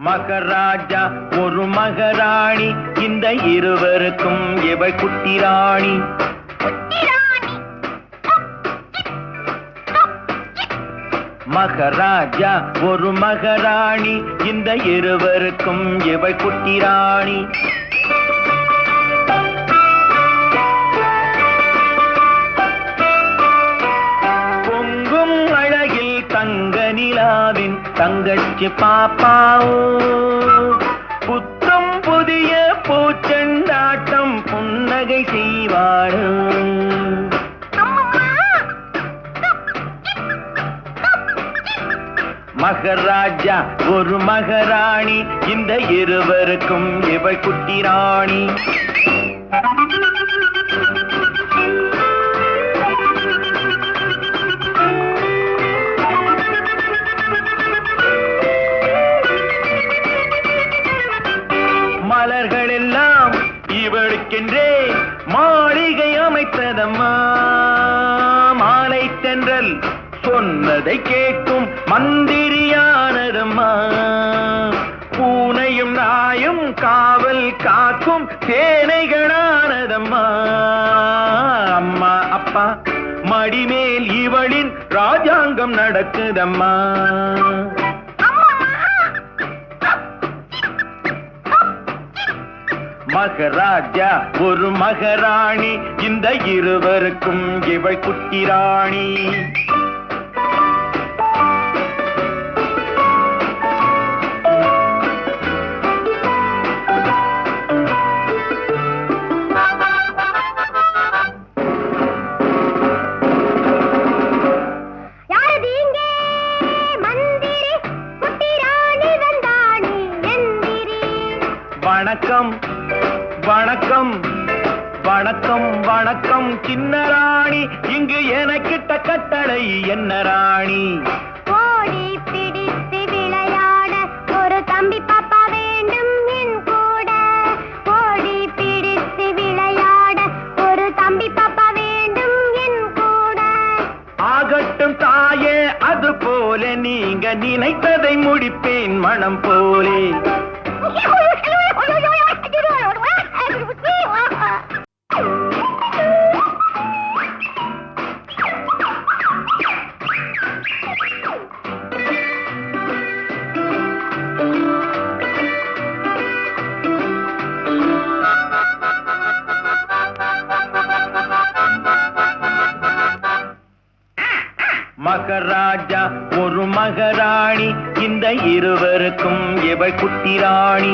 மகராஜா ஒரு மகராணி, இந்த இருவருக்கும் இவள் குட்டி ராணி. மகராஜா ஒரு மகராணி, இந்த இருவருக்கும் இவள் குட்டி ராணி. பொங்கும் அழகில் தங்க நிலாவின் தங்கச்சி பாப்பாவோ, புத்தம் புதிய பூச்செண்டாட்டம் புன்னகை செய்வாளோ. மகராஜா ஒரு மகராணி, இந்த இருவருக்கும் இவள் குட்டி ராணி. மலர்கள் எல்லாம் இவளுக்கென்றே மாளிகை அமைத்ததம்மா. மாலை தென்றல் சொன்னதை கேட்கும் மந்திரியானதம்மா. பூனையும் நாயும் காவல் காக்கும் சேனைகளானதம்மா. அம்மா அப்பா மடிமேல் இவளின் ராஜாங்கம் நடக்குதம்மா. மகராஜா ஒரு மகராணி, இந்த இருவருக்கும் இவள் குட்டி ராணி. வணக்கம் வணக்கம் வணக்கம் வணக்கம் சின்ன ராணி, இங்கு எனக்கிட்ட கட்டளை என்ன ராணி? ஓடி பிடித்து விளையாட ஒரு தம்பி பாப்பா வேண்டும் என் கூட. ஓடி பிடித்து விளையாட ஒரு தம்பி பாப்பா வேண்டும் என் கூட. ஆகட்டும் தாயே, அது போல நீங்க நினைத்ததை முடிப்பேன் மனம் போலே. மகராஜா ஒரு மகராணி, இந்த இருவருக்கும் இவள் குட்டி ராணி.